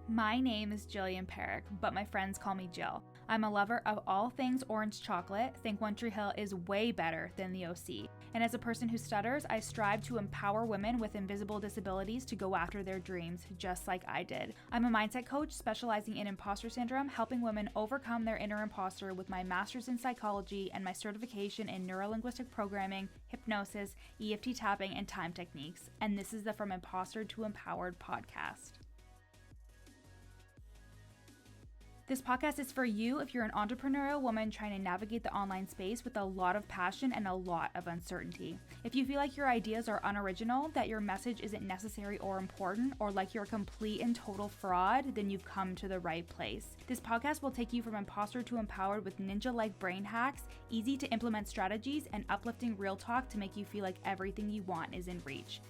My name is Jillian Perrick, but my friends call me Jill. I'm a lover of all things orange chocolate. Think One Tree Hill is way better than the OC. And as a person who stutters, I strive to empower women with invisible disabilities to go after their dreams, just like I did. I'm a mindset coach specializing in imposter syndrome, helping women overcome their inner imposter with my master's in psychology and my certification in neurolinguistic programming, hypnosis, EFT tapping, and time techniques. And this is the From Imposter to Empowered podcast. This podcast is for you if you're an entrepreneurial woman trying to navigate the online space with a lot of passion and a lot of uncertainty. If you feel like your ideas are unoriginal, that your message isn't necessary or important, or like you're a complete and total fraud, then you've come to the right place. This podcast will take you from imposter to empowered with ninja-like brain hacks, easy to implement strategies, and uplifting real talk to make you feel like everything you want is in reach.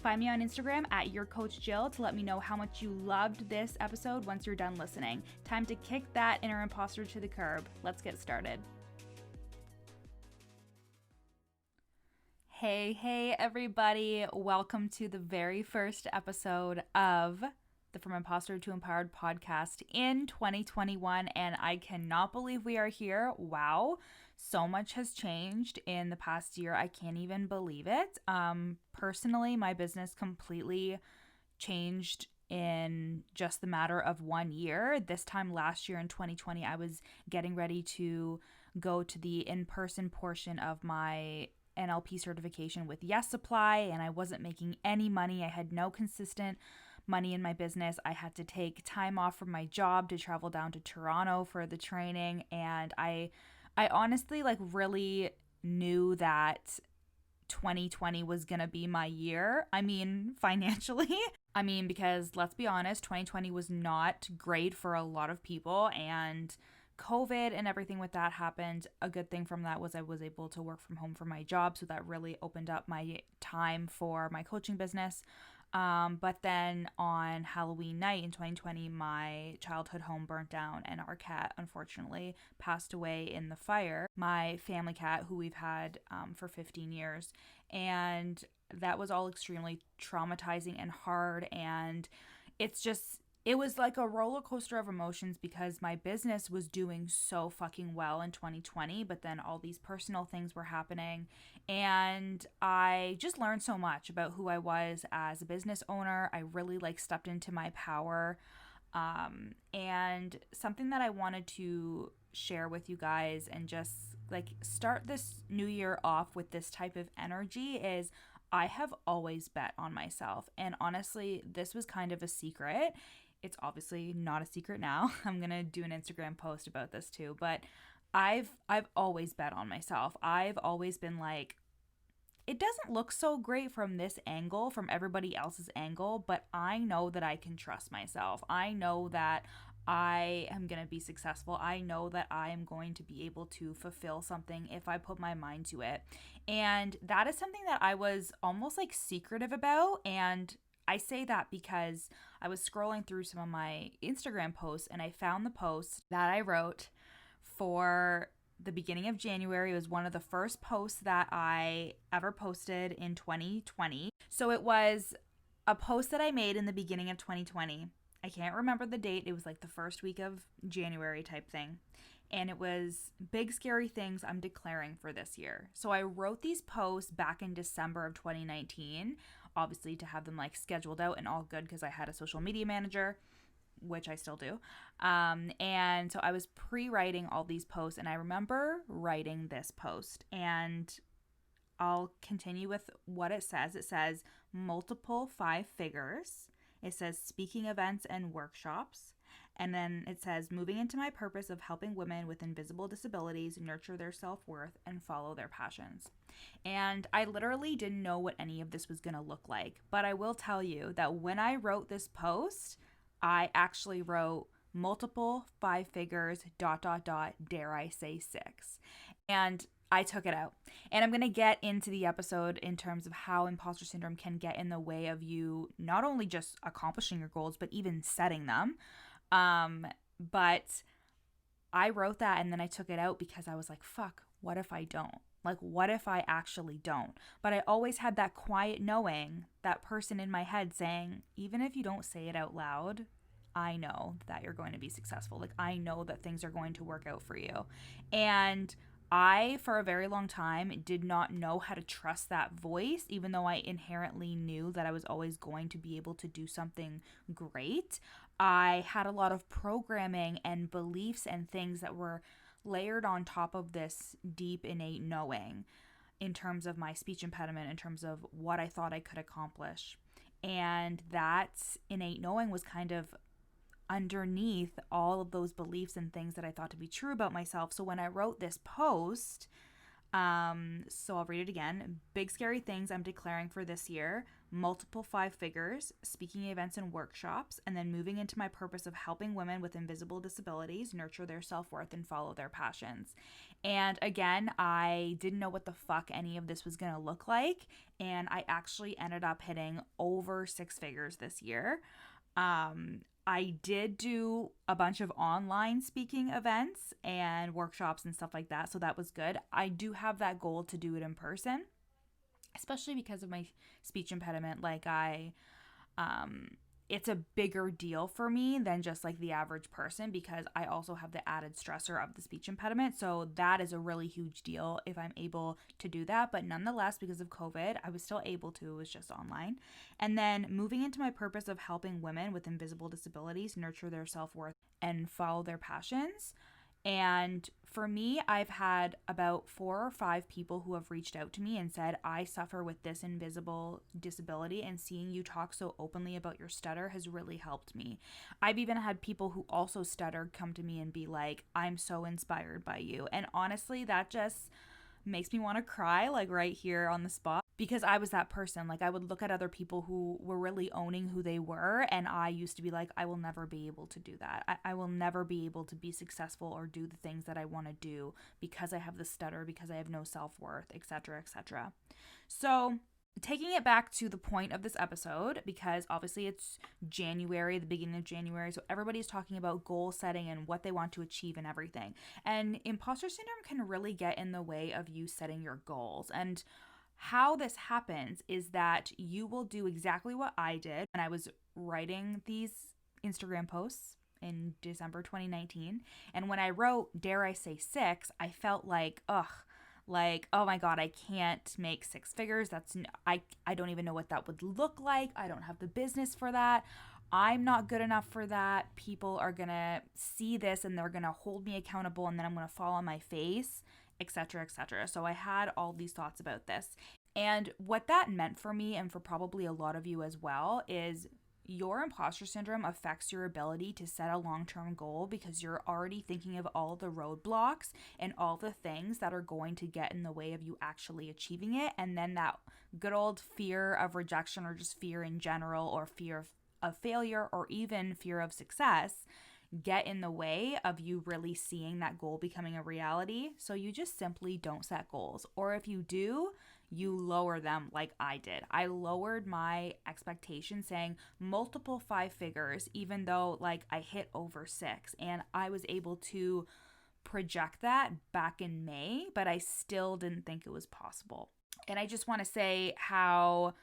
Find me on Instagram at YourCoachJill to let me know how much you loved this episode once you're done listening. Time to kick that inner imposter to the curb. Let's get started. Hey, everybody. Welcome to the very first episode of the From Imposter to Empowered podcast in 2021, and I cannot believe we are here. Wow. So much has changed in the past year. I can't even believe it. Personally, my business completely changed in just the matter of 1 year. This time last year in 2020, I was getting ready to go to the in-person portion of my NLP certification with Yes Supply, and I wasn't making any money. I had no consistent money in my business. I had to take time off from my job to travel down to Toronto for the training, and I honestly really knew that 2020 was going to be my year. I mean, financially. Because let's be honest, 2020 was not great for a lot of people, and COVID and everything with that happened. A good thing from that was I was able to work from home for my job, so that really opened up my time for my coaching business. But then on Halloween night in 2020, my childhood home burnt down and our cat unfortunately passed away in the fire. My family cat, who we've had for 15 years. And that was all extremely traumatizing and hard. And it was like a roller coaster of emotions because my business was doing so fucking well in 2020, but then all these personal things were happening. And I just learned so much about who I was as a business owner. I really stepped into my power. And something that I wanted to share with you guys and just start this new year off with this type of energy is I have always bet on myself. And honestly, this was kind of a secret. It's obviously not a secret now. I'm going to do an Instagram post about this too, but I've always bet on myself. I've always been like, it doesn't look so great from this angle, from everybody else's angle, but I know that I can trust myself. I know that I am going to be successful. I know that I am going to be able to fulfill something if I put my mind to it. And that is something that I was almost secretive about. And I say that because I was scrolling through some of my Instagram posts and I found the post that I wrote for the beginning of January. It was one of the first posts that I ever posted in 2020. So it was a post that I made in the beginning of 2020. I can't remember the date. It was the first week of January type thing. And it was big, scary things I'm declaring for this year. So I wrote these posts back in December of 2019, obviously to have them scheduled out and all good because I had a social media manager, which I still do. And so I was pre-writing all these posts, and I remember writing this post, and I'll continue with what it says. It says multiple 5 figures. It says speaking events and workshops. And then it says moving into my purpose of helping women with invisible disabilities nurture their self-worth and follow their passions. And I literally didn't know what any of this was going to look like. But I will tell you that when I wrote this post, I actually wrote multiple 5 figures, ... dare I say 6. And I took it out. And I'm going to get into the episode in terms of how imposter syndrome can get in the way of you not only just accomplishing your goals, but even setting them. But I wrote that and then I took it out because I was like, fuck, what if I don't? What if I actually don't? But I always had that quiet knowing, that person in my head saying, even if you don't say it out loud, I know that you're going to be successful. Like, I know that things are going to work out for you. And I, for a very long time, did not know how to trust that voice, even though I inherently knew that I was always going to be able to do something great. I had a lot of programming and beliefs and things that were layered on top of this deep, innate knowing in terms of my speech impediment, in terms of what I thought I could accomplish. And that innate knowing was kind of underneath all of those beliefs and things that I thought to be true about myself. So when I wrote this post, so I'll read it again. Big scary things I'm declaring for this year: multiple 5 figures, speaking events and workshops, and then moving into my purpose of helping women with invisible disabilities nurture their self-worth and follow their passions. And again, I didn't know what the fuck any of this was going to look like, and I actually ended up hitting over 6 figures this year. I did do a bunch of online speaking events and workshops and stuff like that, so that was good. I do have that goal to do it in person, especially because of my speech impediment. It's a bigger deal for me than just like the average person, because I also have the added stressor of the speech impediment. So that is a really huge deal if I'm able to do that. But nonetheless, because of COVID, I was still able to. It was just online. And then moving into my purpose of helping women with invisible disabilities nurture their self-worth and follow their passions. And for me, I've had about 4 or 5 people who have reached out to me and said, I suffer with this invisible disability, and seeing you talk so openly about your stutter has really helped me. I've even had people who also stuttered come to me and be like, I'm so inspired by you. And honestly, that just makes me want to cry, like right here on the spot, because I was that person. Like, I would look at other people who were really owning who they were, and I used to be like, I will never be able to do that. I will never be able to be successful or do the things that I want to do because I have the stutter, because I have no self-worth, etc., etc. So taking it back to the point of this episode, because obviously it's January, the beginning of January, so everybody's talking about goal setting and what they want to achieve and everything. And imposter syndrome can really get in the way of you setting your goals. And how this happens is that you will do exactly what I did when I was writing these Instagram posts in December 2019. And when I wrote, dare I say 6, I felt like, like, oh my God, I can't make 6 figures. I don't even know what that would look like. I don't have the business for that. I'm not good enough for that. People are going to see this and they're going to hold me accountable, and then I'm going to fall on my face, etc., etc. So I had all these thoughts about this. And what that meant for me, and for probably a lot of you as well, is your imposter syndrome affects your ability to set a long-term goal, because you're already thinking of all the roadblocks and all the things that are going to get in the way of you actually achieving it. And then that good old fear of rejection, or just fear in general, or fear of failure, or even fear of success, get in the way of you really seeing that goal becoming a reality. So you just simply don't set goals. Or if you do, you lower them like I did. I lowered my expectations, saying multiple 5 figures, even though like I hit over 6, and I was able to project that back in May, but I still didn't think it was possible. And I just want to say how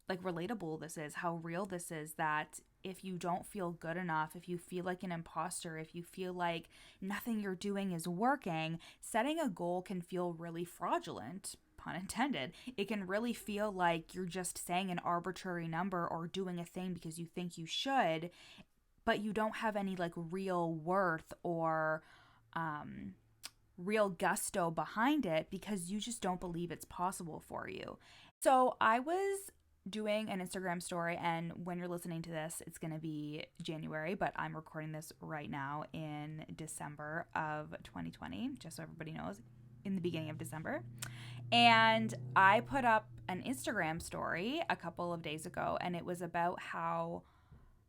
like relatable this is, how real this is, that if you don't feel good enough, if you feel like an imposter, if you feel like nothing you're doing is working, setting a goal can feel really fraudulent, pun intended. It can really feel like you're just saying an arbitrary number or doing a thing because you think you should, but you don't have any like real worth or real gusto behind it, because you just don't believe it's possible for you. So I was doing an Instagram story, and when you're listening to this, it's going to be January, but I'm recording this right now in December of 2020, just so everybody knows, in the beginning of December. And I put up an Instagram story a couple of days ago, and it was about how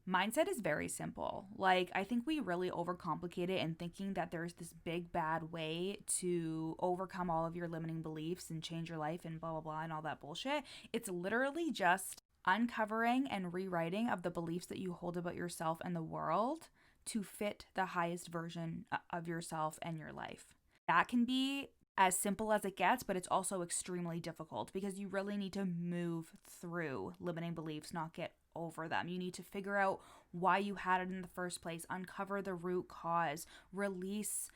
mindset is very simple. Like, I think we really overcomplicate it in thinking that there's this big bad way to overcome all of your limiting beliefs and change your life and blah, blah, blah, and all that bullshit. It's literally just uncovering and rewriting of the beliefs that you hold about yourself and the world to fit the highest version of yourself and your life. That can be as simple as it gets, but it's also extremely difficult, because you really need to move through limiting beliefs, not get over them. You need to figure out why you had it in the first place, uncover the root cause, release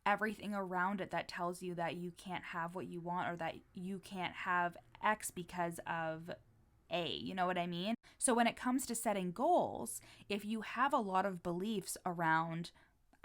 everything around it that tells you that you can't have what you want or that you can't have X because of A. You know what I mean? So when it comes to setting goals, if you have a lot of beliefs around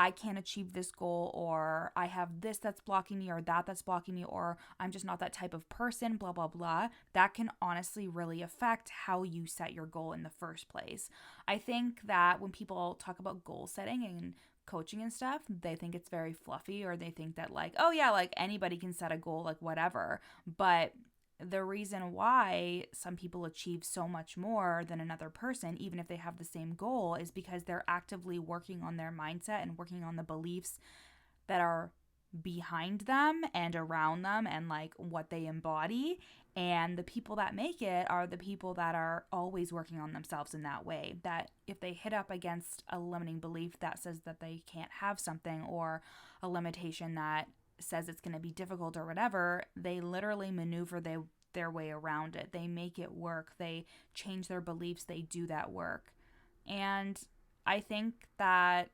I can't achieve this goal, or I have this that's blocking me, or that's blocking me, or I'm just not that type of person, blah, blah, blah, that can honestly really affect how you set your goal in the first place. I think that when people talk about goal setting and coaching and stuff, they think it's very fluffy, or they think that, like, oh yeah, like anybody can set a goal, like whatever. But the reason why some people achieve so much more than another person, even if they have the same goal, is because they're actively working on their mindset and working on the beliefs that are behind them and around them and like what they embody. And the people that make it are the people that are always working on themselves in that way. That if they hit up against a limiting belief that says that they can't have something, or a limitation that says it's going to be difficult or whatever, they literally maneuver their way around it. They make it work. They change their beliefs. They do that work. And I think that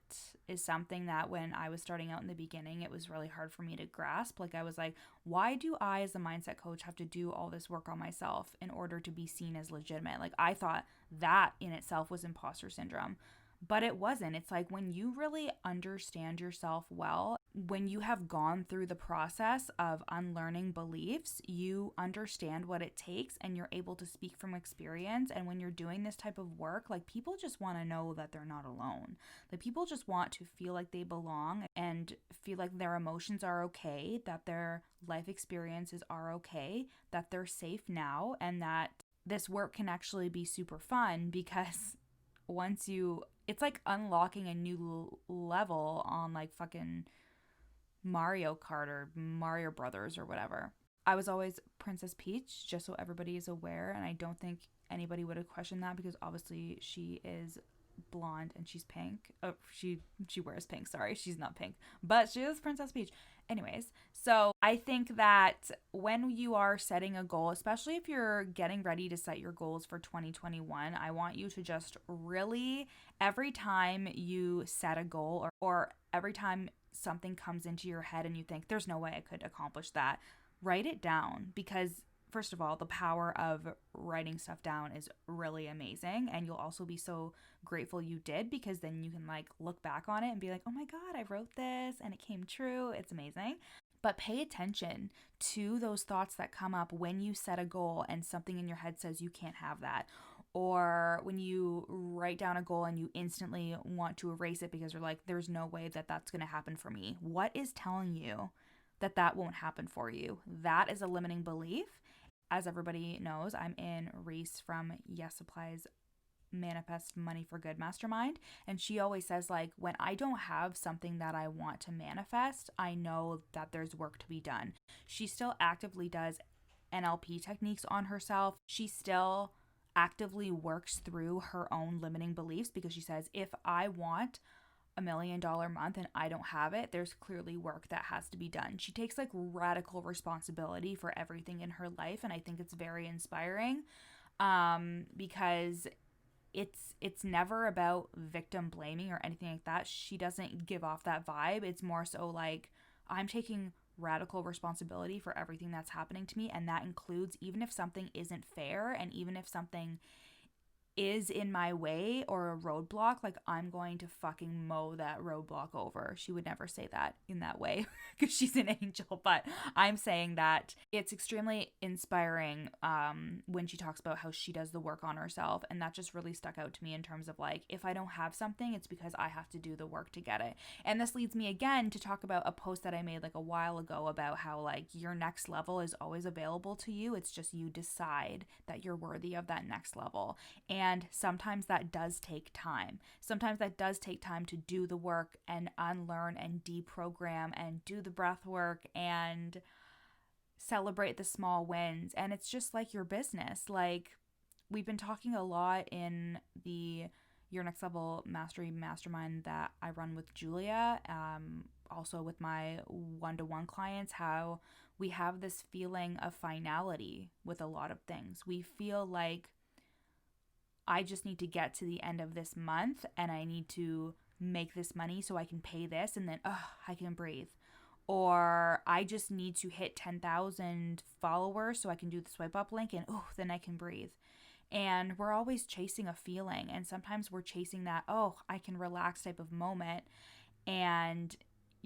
is something that when I was starting out in the beginning, it was really hard for me to grasp. Like, I was like, why do I, as a mindset coach, have to do all this work on myself in order to be seen as legitimate? Like, I thought that in itself was imposter syndrome. But it wasn't. It's like when you really understand yourself well, when you have gone through the process of unlearning beliefs, you understand what it takes and you're able to speak from experience. And when you're doing this type of work, like, people just want to know that they're not alone. Like, people just want to feel like they belong and feel like their emotions are okay, that their life experiences are okay, that they're safe now, and that this work can actually be super fun because it's like unlocking a new level on like fucking Mario Kart or Mario Brothers or whatever. I was always Princess Peach, just so everybody is aware, and I don't think anybody would have questioned that because obviously she is blonde and she's pink. Oh, she wears pink. Sorry, she's not pink, but she is Princess Peach. Anyways, so I think that when you are setting a goal, especially if you're getting ready to set your goals for 2021, I want you to just really, every time you set a goal, or every time something comes into your head and you think there's no way I could accomplish that, write it down. Because first of all, the power of writing stuff down is really amazing, and you'll also be so grateful you did, because then you can like look back on it and be like, oh my god, I wrote this and it came true. It's amazing. But pay attention to those thoughts that come up when you set a goal and something in your head says you can't have that, or when you write down a goal and you instantly want to erase it because you're like, there's no way that that's going to happen for me. What is telling you that that won't happen for you? That is a limiting belief. As everybody knows, I'm in Reese from Yes Supplies Manifest Money for Good Mastermind, and she always says, like, when I don't have something that I want to manifest, I know that there's work to be done. She still actively does NLP techniques on herself. She still actively works through her own limiting beliefs, because she says, if I want $1 million month and I don't have it, there's clearly work that has to be done. She takes like radical responsibility for everything in her life, and I think it's very inspiring, because it's never about victim blaming or anything like that. She doesn't give off that vibe. It's more so like, I'm taking radical responsibility for everything that's happening to me, and that includes even if something isn't fair, and even if something is in my way or a roadblock, like, I'm going to fucking mow that roadblock over. She would never say that in that way because she's an angel, but I'm saying that it's extremely inspiring when she talks about how she does the work on herself, and that just really stuck out to me in terms of like, if I don't have something, it's because I have to do the work to get it. And this leads me again to talk about a post that I made like a while ago about how like your next level is always available to you. It's just you decide that you're worthy of that next level. And sometimes that does take time. Sometimes that does take time to do the work and unlearn and deprogram and do the breath work and celebrate the small wins. And it's just like your business. Like, we've been talking a lot in the Your Next Level Mastery Mastermind that I run with Julia, also with my one-to-one clients, how we have this feeling of finality with a lot of things. We feel like I just need to get to the end of this month and I need to make this money so I can pay this, and then I can breathe. Or I just need to hit 10,000 followers so I can do the swipe up link, and then I can breathe. And we're always chasing a feeling, and sometimes we're chasing that I can relax type of moment, and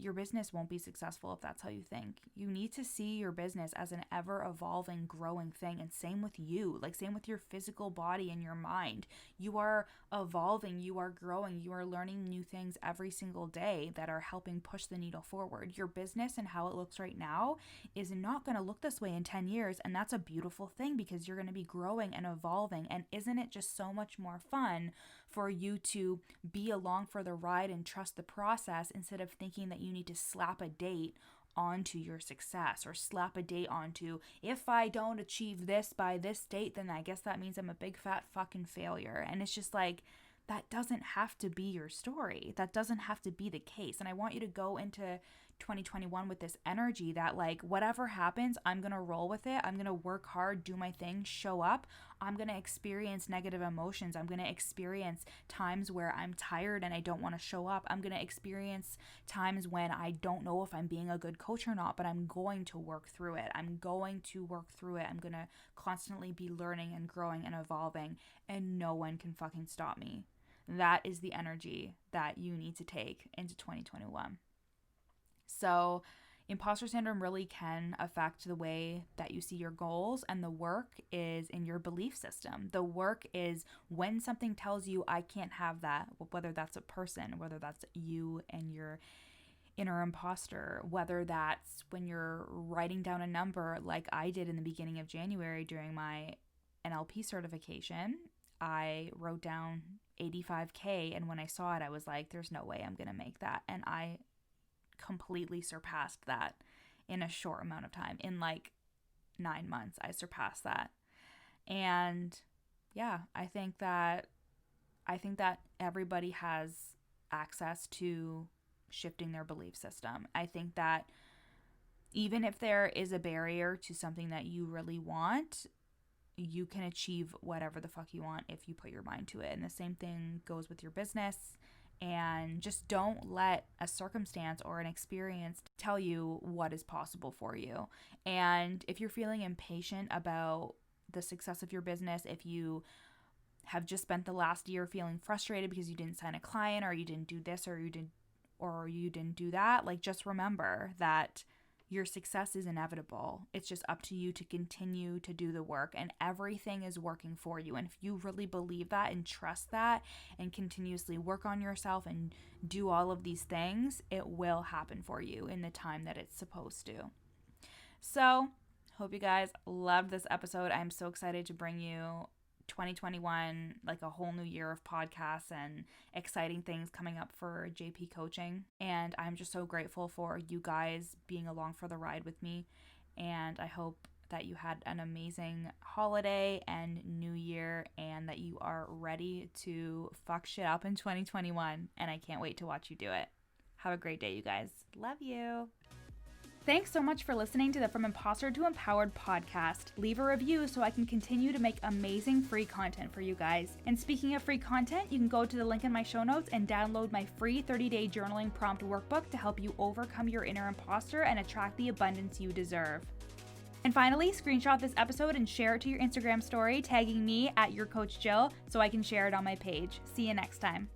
your business won't be successful if that's how you think. You need to see your business as an ever evolving, growing thing. And same with you, like same with your physical body and your mind. You are evolving, you are growing, you are learning new things every single day that are helping push the needle forward. Your business and how it looks right now is not going to look this way in 10 years. And that's a beautiful thing because you're going to be growing and evolving. And isn't it just so much more fun for you to be along for the ride and trust the process instead of thinking that you need to slap a date onto your success or slap a date onto, if I don't achieve this by this date, then I guess that means I'm a big fat fucking failure. And it's just like, that doesn't have to be your story. That doesn't have to be the case. And I want you to go into 2021 with this energy that like whatever happens, I'm going to roll with it. I'm going to work hard, do my thing, show up. I'm going to experience negative emotions. I'm going to experience times where I'm tired and I don't want to show up. I'm going to experience times when I don't know if I'm being a good coach or not, but I'm going to work through it. I'm going to work through it. I'm going to constantly be learning and growing and evolving, and no one can fucking stop me. That is the energy that you need to take into 2021. So imposter syndrome really can affect the way that you see your goals, and the work is in your belief system. The work is when something tells you I can't have that, whether that's a person, whether that's you and your inner imposter, whether that's when you're writing down a number like I did in the beginning of January during my NLP certification. I wrote down 85K, and when I saw it, I was like, there's no way I'm going to make that. And I completely surpassed that in a short amount of time. In like 9 months, I surpassed that. And yeah, I think that everybody has access to shifting their belief system. I think that even if there is a barrier to something that you really want, you can achieve whatever the fuck you want if you put your mind to it. And the same thing goes with your business. And just don't let a circumstance or an experience tell you what is possible for you. And if you're feeling impatient about the success of your business, if you have just spent the last year feeling frustrated because you didn't sign a client, or you didn't do this, or you didn't do that, like, just remember that your success is inevitable. It's just up to you to continue to do the work, and everything is working for you. And if you really believe that and trust that and continuously work on yourself and do all of these things, it will happen for you in the time that it's supposed to. So, hope you guys loved this episode. I'm so excited to bring you 2021, like a whole new year of podcasts and exciting things coming up for JP Coaching. And I'm just so grateful for you guys being along for the ride with me. And I hope that you had an amazing holiday and new year, and that you are ready to fuck shit up in 2021. And I can't wait to watch you do it. Have a great day, you guys. Love you. Thanks so much for listening to the From Imposter to Empowered podcast. Leave a review so I can continue to make amazing free content for you guys. And speaking of free content, you can go to the link in my show notes and download my free 30-day journaling prompt workbook to help you overcome your inner imposter and attract the abundance you deserve. And finally, screenshot this episode and share it to your Instagram story, tagging me at YourCoachJill so I can share it on my page. See you next time.